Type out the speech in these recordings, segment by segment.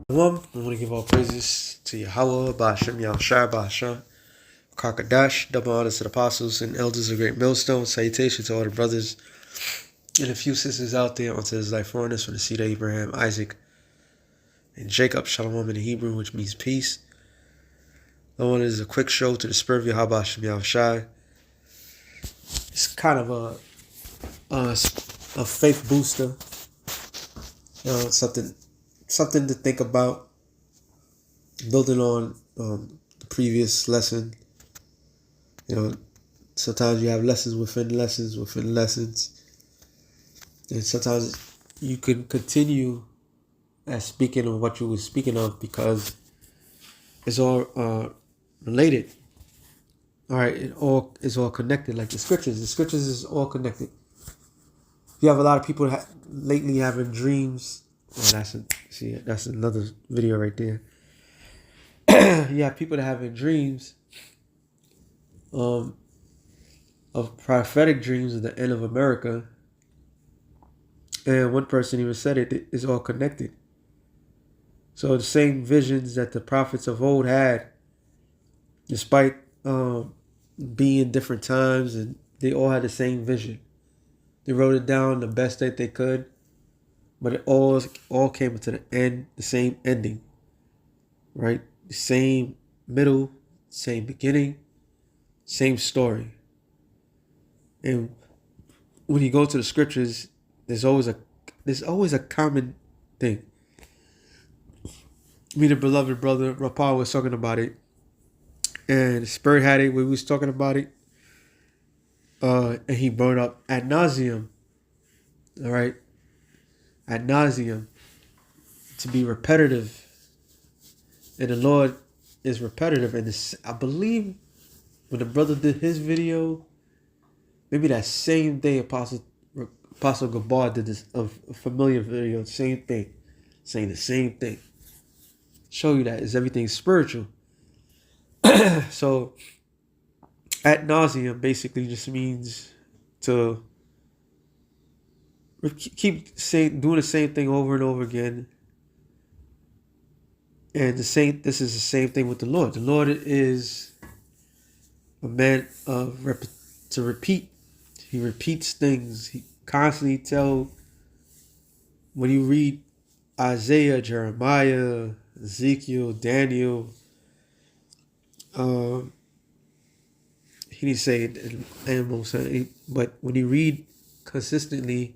One, we want to give all praises to Yahweh, Ba'ashem, Yahushua, Ba'ashem, Karkadash, double honors to the apostles and elders of Great Millstone. Salutation to all the brothers and a few sisters out there onto this life foreigners from the seed of Abraham, Isaac, and Jacob. Shalom in the Hebrew, which means peace. I want is a quick show to the spirit of Yahweh, Ba'ashem, Yahushua. It's kind of a faith booster, something to think about, building on the previous lesson. Sometimes you have lessons within lessons, and sometimes you can continue as speaking of what you were speaking of because it's all related. All right, it's all connected, like the scriptures. The scriptures is all connected. You have a lot of people lately having dreams. Oh, that's another video right there. You have people that having dreams of prophetic dreams of the end of America. And one person even said it is all connected. So the same visions that the prophets of old had, despite being different times, and they all had the same vision. They wrote it down the best that they could, but it all came to the end, the same ending, right? The same middle, same beginning, same story. And when you go to the scriptures, there's always a common thing. Me, the beloved brother Rapal was talking about it, and the Spirit had it when we was talking about it. And he brought up ad nauseum. All right, ad nauseum, to be repetitive, and the Lord is repetitive. And I believe when the brother did his video, maybe that same day Apostle Gabar did this a familiar video, same thing, saying the same thing. Show you that is everything spiritual. So ad nauseum basically just means to keep doing the same thing over and over again. And this is the same thing with the Lord. The Lord is a man to repeat. He repeats things. He constantly when you read Isaiah, Jeremiah, Ezekiel, Daniel, he didn't say animals, but when you read consistently,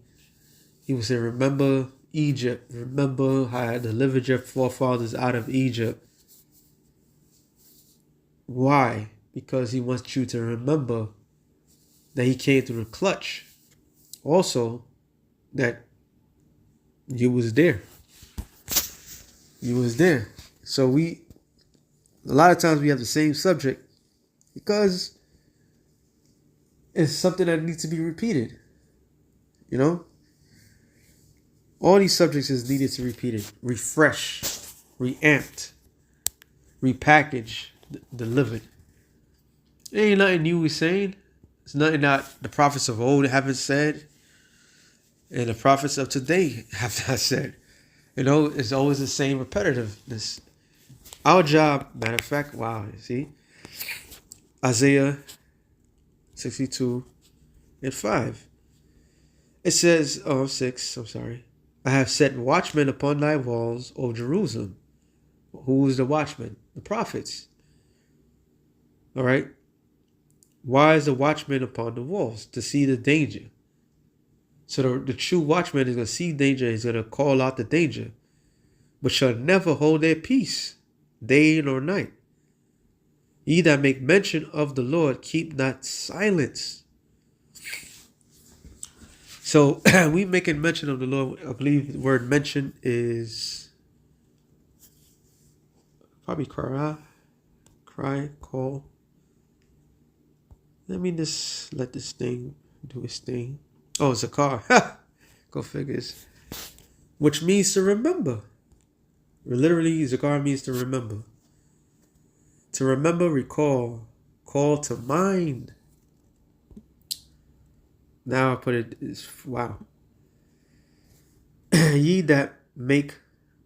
he would say, remember Egypt. Remember how I delivered your forefathers out of Egypt. Why? Because he wants you to remember that he came through the clutch. Also, that you was there. You was there. So a lot of times we have the same subject because it's something that needs to be repeated. All these subjects is needed to be repeated, refresh, reamped, repackaged, delivered. It ain't nothing new we're saying. It's nothing that the prophets of old haven't said, and the prophets of today have not said. It's always the same repetitiveness. Our job, matter of fact, see? Isaiah 62 and 5. It says, 6, I'm sorry. I have set watchmen upon thy walls, O Jerusalem. Who is the watchman? The prophets. All right. Why is the watchman upon the walls? To see the danger. So the true watchman is going to see danger. He's going to call out the danger, but shall never hold their peace, day nor night. Ye that make mention of the Lord, keep not silence. So we making mention of the Lord. I believe the word mention is probably cry, call. Let me just let this thing do its thing. Oh, it's a car. Go figures. Which means to remember. Literally, Zakar means to remember. To remember, recall, call to mind. Now I put it, wow. Ye that make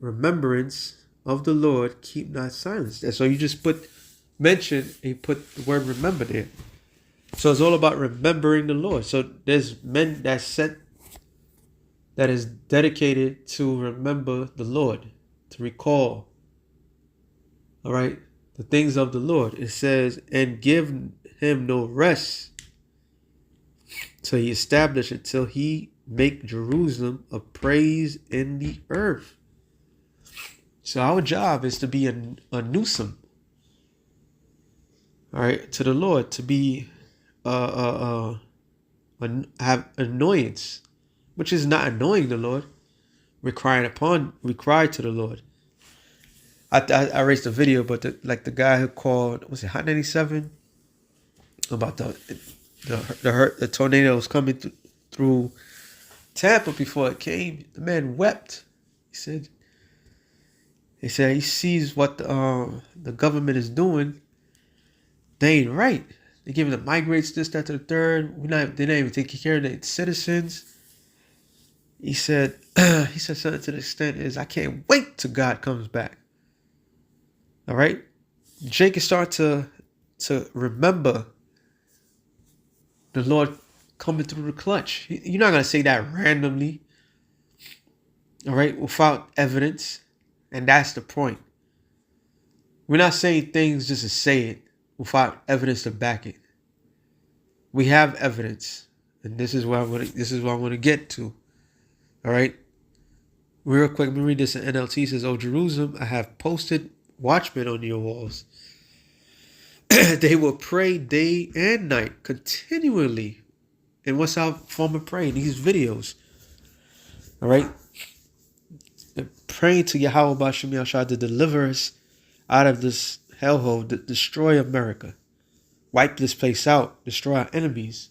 remembrance of the Lord, keep not silence. And so you just mention and you put the word remember there. So it's all about remembering the Lord. So there's men that is dedicated to remember the Lord, to recall, all right, the things of the Lord. It says, and give him no rest till he establish it, till he make Jerusalem a praise in the earth. So our job is to be a newsome, all right, to the Lord, to be have annoyance, which is not annoying the Lord. We cry to the Lord. I raised a video, but the guy who called, was it Hot 97, about the tornadoes coming through Tampa before it came. The man wept. He said he sees what the government is doing. They ain't right. They're giving the migrants this, that, to the third. They're not even taking care of their citizens. He said something to the extent is, I can't wait till God comes back. All right? Jake is starting to remember the Lord coming through the clutch. You're not going to say that randomly, all right, without evidence. And that's the point. We're not saying things just to say it without evidence to back it. We have evidence. And this is what I want to get to. All right? Real quick, let me read this in NLT. It says, O Jerusalem, I have posted watchmen on your walls. They will pray day and night continually. And what's our form of praying? These videos. All right? Praying to Yahweh B'Shem Yahshua to deliver us out of this hellhole, to destroy America. Wipe this place out. Destroy our enemies.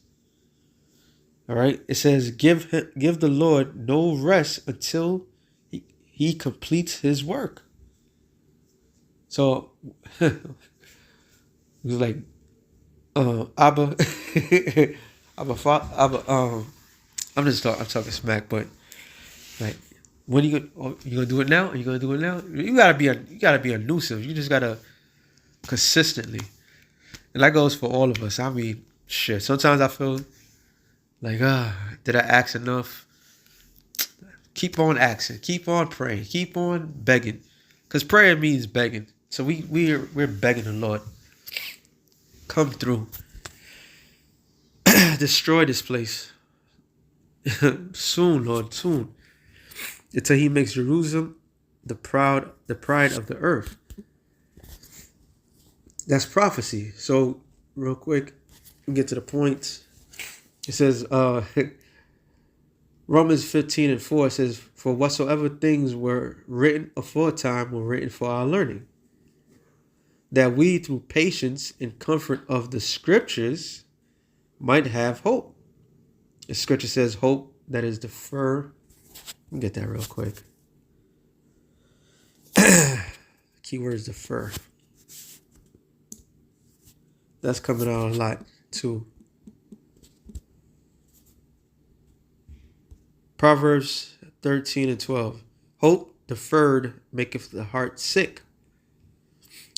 All right? It says, give the Lord no rest until he completes his work. So, it was like, Abba, I'm talking smack, but like, when you gonna do it now? Are you gonna do it now? You gotta be a nuisance. You just gotta consistently, and that goes for all of us. I mean, shit. Sometimes I feel like, did I ask enough? Keep on asking, keep on praying, keep on begging, because prayer means begging. So we're begging the Lord, come through, destroy this place soon, Lord, soon, until he makes Jerusalem the pride of the earth. That's prophecy. So real quick, we get to the point. It says, Romans 15:4 says, for whatsoever things were written aforetime were written for our learning, that we through patience and comfort of the scriptures might have hope. The scripture says hope that is deferred. Let me get that real quick. Keyword is defer. That's coming out a lot too. Proverbs 13:12. Hope deferred maketh the heart sick,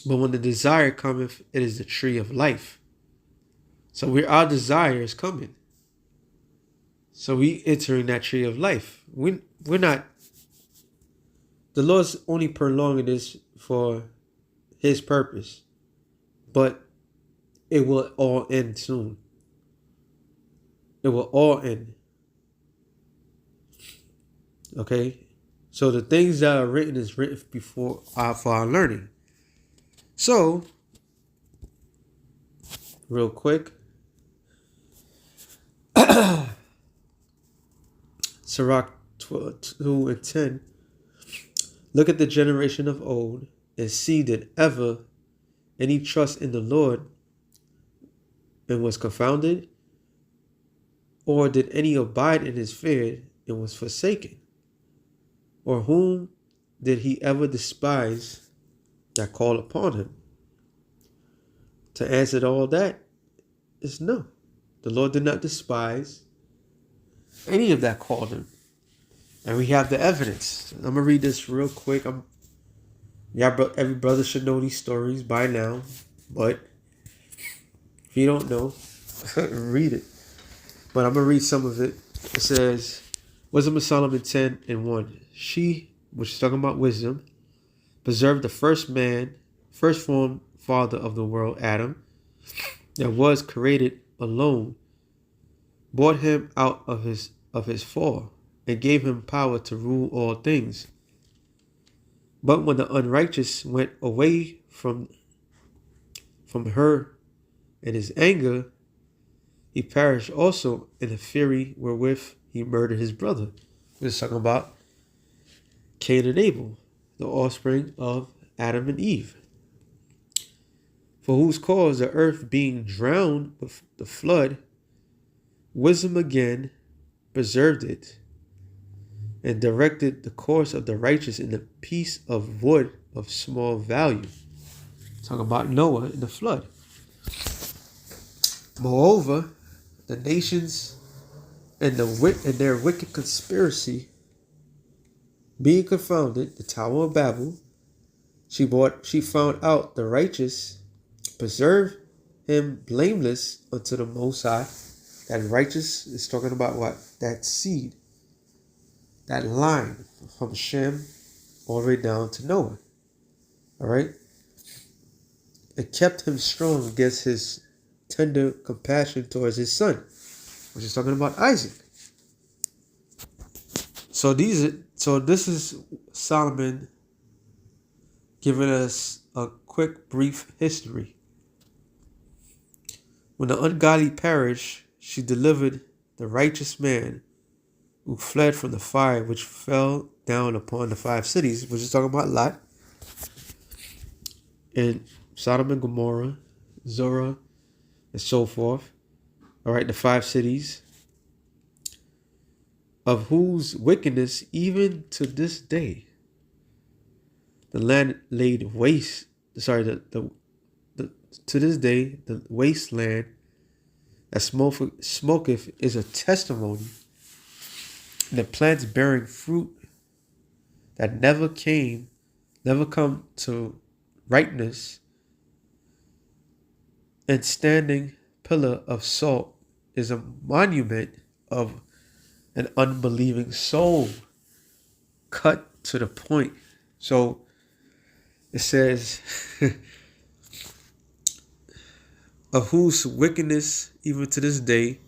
but when the desire cometh, it is the tree of life. So our desire is coming. So we entering that tree of life. We're not. The Lord's only prolonging this for his purpose, but it will all end soon. It will all end. Okay? So the things that are written is written before for our learning. So, real quick, Sirach 2:10. Look at the generation of old and see did ever any trust in the Lord and was confounded, or did any abide in his fear and was forsaken? Or whom did he ever despise that called upon him? To answer to all that is no. The Lord did not despise any of that called him. And we have the evidence. I'm going to read this real quick. Every brother should know these stories by now, but if you don't know, read it. But I'm going to read some of it. It says, Wisdom of Solomon 10 and 1. She, which is talking about wisdom, preserved the first man, first formed father of the world, Adam, that was created alone, brought him out of his fall, and gave him power to rule all things. But when the unrighteous went away from her in his anger, he perished also in the fury wherewith he murdered his brother. We're talking about Cain and Abel, the offspring of Adam and Eve, for whose cause the earth being drowned with the flood, wisdom again preserved it, and directed the course of the righteous in a piece of wood of small value. Talking about Noah and the flood. Moreover, the nations and their wicked conspiracy being confounded, the Tower of Babel, she found out the righteous, preserve him blameless unto the Most High. That righteous is talking about what? That seed, that line from Shem all the way down to Noah. All right? It kept him strong against his tender compassion towards his son, which is talking about Isaac. So this is Solomon giving us a quick, brief history. When the ungodly perished, she delivered the righteous man who fled from the fire which fell down upon the 5 cities, which is talking about Lot, and Sodom and Gomorrah, Zorah, and so forth. All right, the 5 cities, of whose wickedness even to this day the land laid waste. To this day the wasteland that smoketh is a testimony. The plants bearing fruit that never come to ripeness, and standing pillar of salt is a monument of an unbelieving soul. Cut to the point. So it says, of whose wickedness even to this day,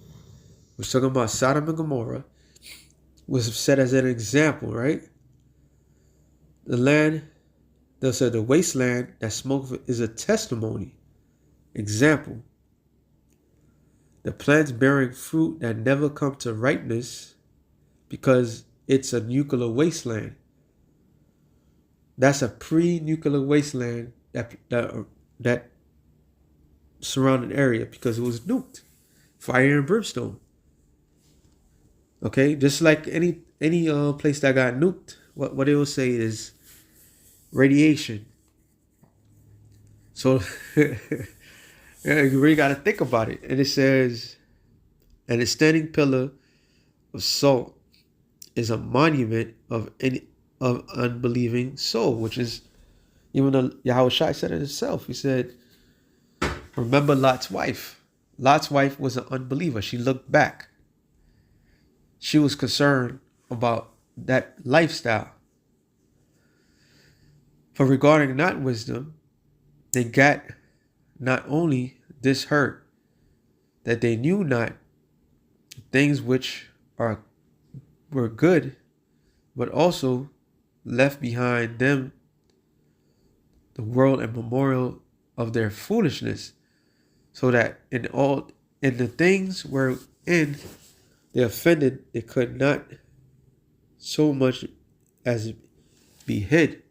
we're talking about Sodom and Gomorrah, was set as an example, right? The wasteland that smoke is a testimony, example. The plants bearing fruit that never come to ripeness because it's a nuclear wasteland. That's a pre-nuclear wasteland that surrounding area because it was nuked, fire and brimstone. Okay, just like any place that got nuked, what they will say is radiation. So yeah, you really got to think about it. And it says, and a standing pillar of salt is a monument of unbelieving soul, which is, even though Yahweh Shai said it himself. He said, remember Lot's wife. Lot's wife was an unbeliever. She looked back. She was concerned about that lifestyle. For regarding not wisdom, they got not only this hurt, that they knew not things which were good, but also left behind them the world and memorial of their foolishness, so that in the things wherein they offended, they could not so much as be hid.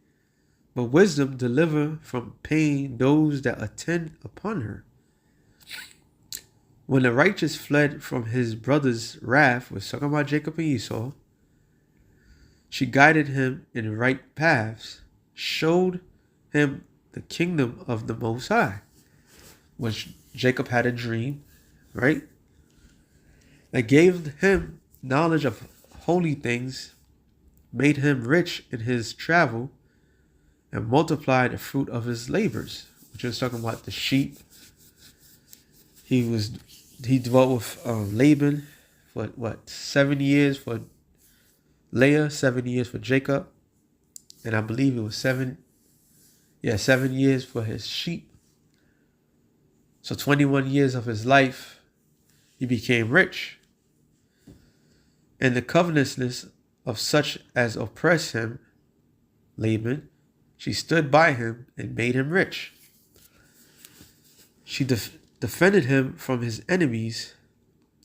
But wisdom deliver from pain those that attend upon her. When the righteous fled from his brother's wrath, was talking about Jacob and Esau, she guided him in right paths, showed him the kingdom of the Most High, which Jacob had a dream, right? That gave him knowledge of holy things, made him rich in his travel, and multiplied the fruit of his labors, which was talking about the sheep. He dwelt with Laban for 7 years for Leah, 7 years for Jacob, and I believe it was 7 years for his sheep. So 21 years of his life, he became rich. And the covetousness of such as oppressed him, Laban, she stood by him and made him rich. She defended him from his enemies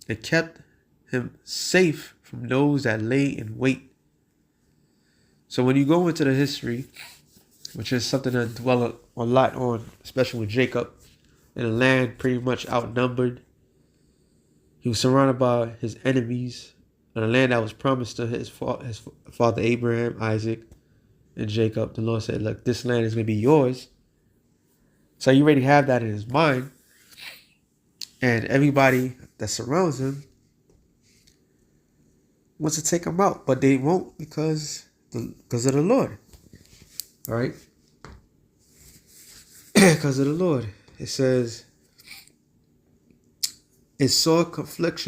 and kept him safe from those that lay in wait. So when you go into the history, which is something I dwell a lot on, especially with Jacob, in a land pretty much outnumbered, he was surrounded by his enemies, in a land that was promised to his father Abraham, Isaac, and Jacob. The Lord said, look, this land is going to be yours. So you already have that in his mind. And everybody that surrounds him wants to take him out, but they won't because of the Lord. All right? Because of the Lord. It says, in sore conflict,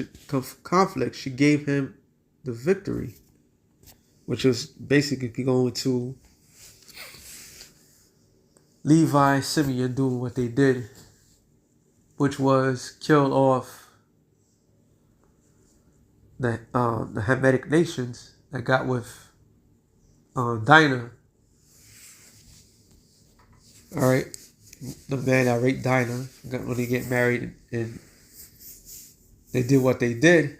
she gave him the victory, which was basically going to Levi, Simeon doing what they did, which was kill off the Hamitic nations that got with Dinah. All right, the man that raped Dinah got when they get married, and they did what they did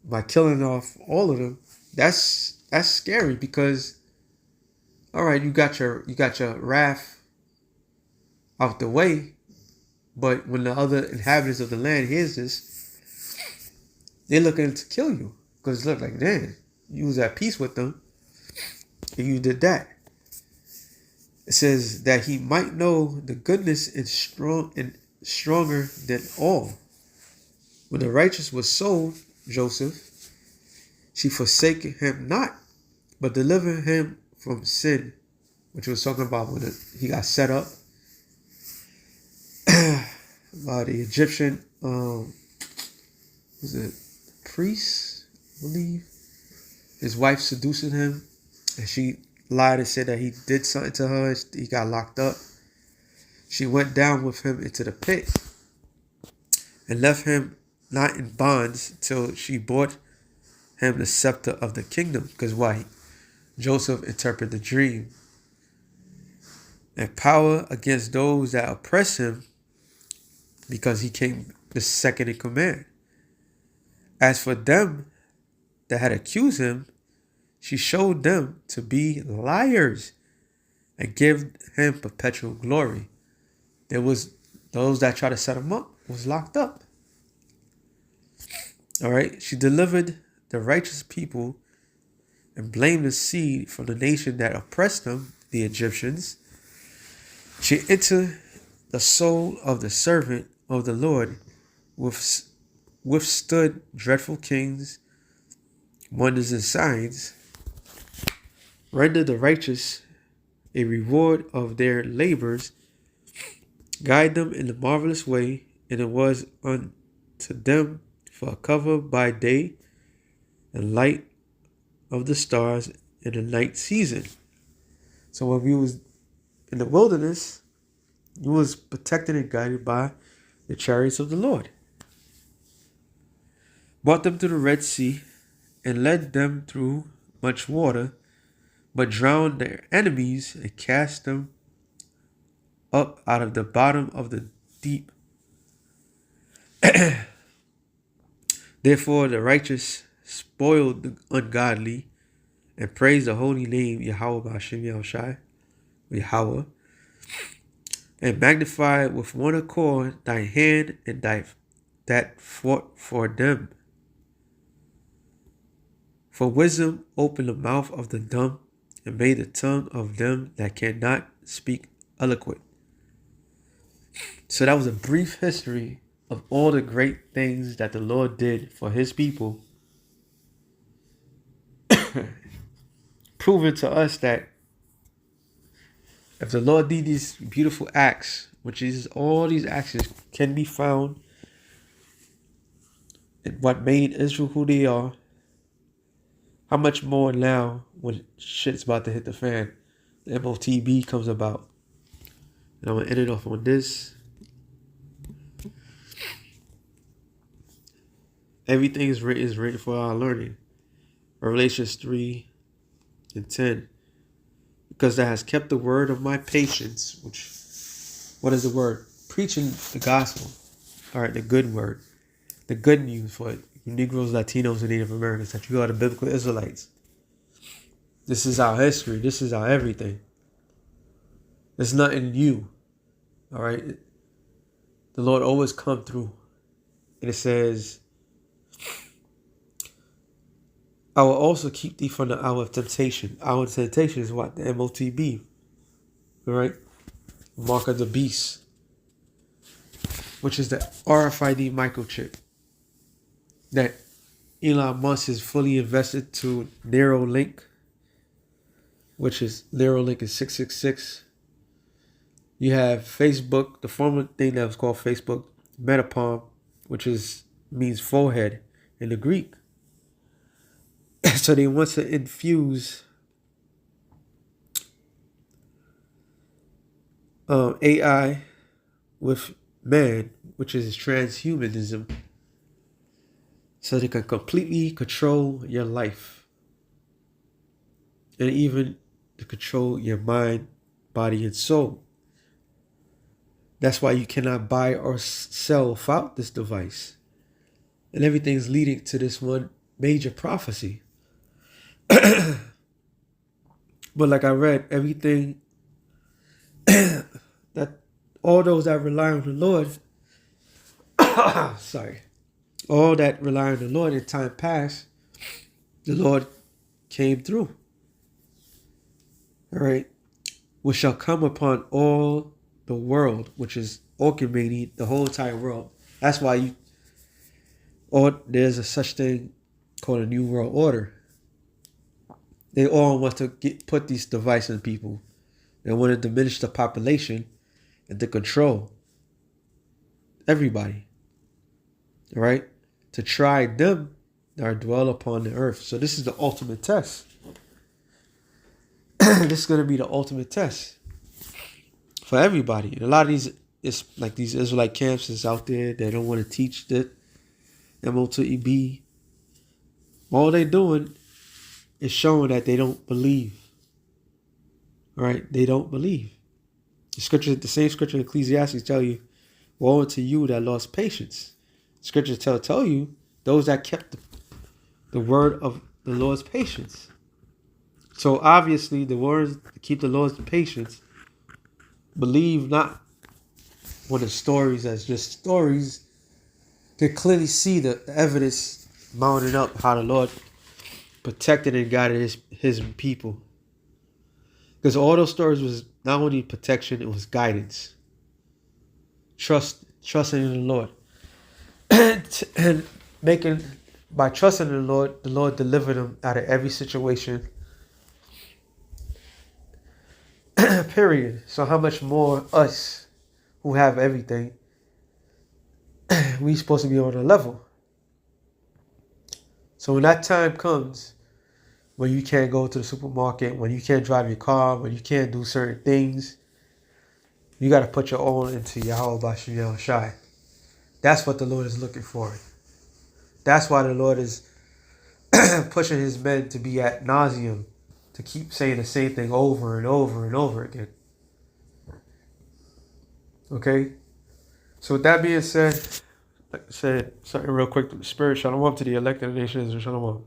by killing off all of them. That's scary because, all right, you got your wrath out the way, but when the other inhabitants of the land hears this, they're looking to kill you because look like, damn, you was at peace with them and you did that. It says that he might know the goodness and stronger than all. When the righteous was sold, Joseph, she forsaken him not, but delivered him from sin, which was talking about when he got set up by the Egyptian, was it priest, I believe? His wife seducing him, and she lied and said that he did something to her. He got locked up. She went down with him into the pit and left him not in bonds till she brought him the scepter of the kingdom. Because why? Joseph interpreted the dream. And power against those that oppress him, because he came the second in command. As for them that had accused him, she showed them to be liars and give him perpetual glory. There was those that tried to set him up was locked up. All right. She delivered the righteous people and blamed the seed from the nation that oppressed them, the Egyptians. She entered the soul of the servant of the Lord, withstood dreadful kings, wonders and signs, rendered the righteous a reward of their labors, guide them in the marvelous way, and it was unto them for a cover by day and light of the stars in the night season. So when we was in the wilderness, you was protected and guided by the chariots of the Lord. Brought them to the Red Sea and led them through much water, but drowned their enemies and cast them up out of the bottom of the deep. Therefore the righteous spoiled the ungodly and praised the holy name Yahweh B'Hashem Yahushai, Yahweh, and magnified with one accord thy hand and thy that fought for them. For wisdom opened the mouth of the dumb and made the tongue of them that cannot speak eloquent. So that was a brief history of all the great things that the Lord did for his people, proving to us that If the Lord did these beautiful acts, which is all these actions can be found in what made Israel who they are, how much more now when shit's about to hit the fan, the MOTB comes about. And I'm going to end it off on this. Everything is written for our learning. Revelations 3:10. Because that has kept the word of my patience, which, what is the word? Preaching the gospel. All right, the good word. The good news for you Negroes, Latinos, and Native Americans, that you are the biblical Israelites. This is our history. This is our everything. There's nothing new. All right? The Lord always come through. And it says, I will also keep thee from the hour of temptation. Hour of temptation is what? The MOTB. All right? Mark of the beast. Which is the RFID microchip that Elon Musk is fully invested to Neuralink, which is Neuralink is 666. You have Facebook, the former thing that was called Facebook, Metapalm, which means forehead in the Greek. So they want to infuse AI with man, which is transhumanism, so they can completely control your life and even to control your mind, body, and soul. That's why you cannot buy or sell without this device. And everything's leading to this one major prophecy. But like I read, everything that all those that rely on the Lord, all that rely on the Lord in time past, the Lord came through. All right. Which shall come upon all the world, which is orchestrating the whole entire world. That's why there's a such thing called a New World Order. They all want to put these devices in people. They want to diminish the population and to control everybody. All right? To try them that dwell upon the earth. So this is the ultimate test. This is going to be the ultimate test for everybody. And a lot of these, it's like these Israelite camps is out there. They don't want to teach the MOTB. All they're doing is showing that they don't believe. All right? They don't believe. The same scripture in Ecclesiastes tell you, woe unto you that lost patience. Scripture tell you, those that kept the word of the Lord's patience. So obviously, the words to keep the Lord's patience, believe not one of the stories as just stories. They clearly see the evidence mounting up how the Lord protected and guided his people. Because all those stories was not only protection, it was guidance. Trusting in the Lord. And by trusting in the Lord delivered them out of every situation. Period. So how much more us who have everything, we supposed to be on a level. So when that time comes, when you can't go to the supermarket, when you can't drive your car, when you can't do certain things, you got to put your own into Yahweh Bashim Yahweh Shai. That's what the Lord is looking for. That's why the Lord is pushing his men to be at nauseum, to keep saying the same thing over and over and over again. Okay? So with that being said, like I said, something real quick to the spirit. Shalom to the elected nations and shalom.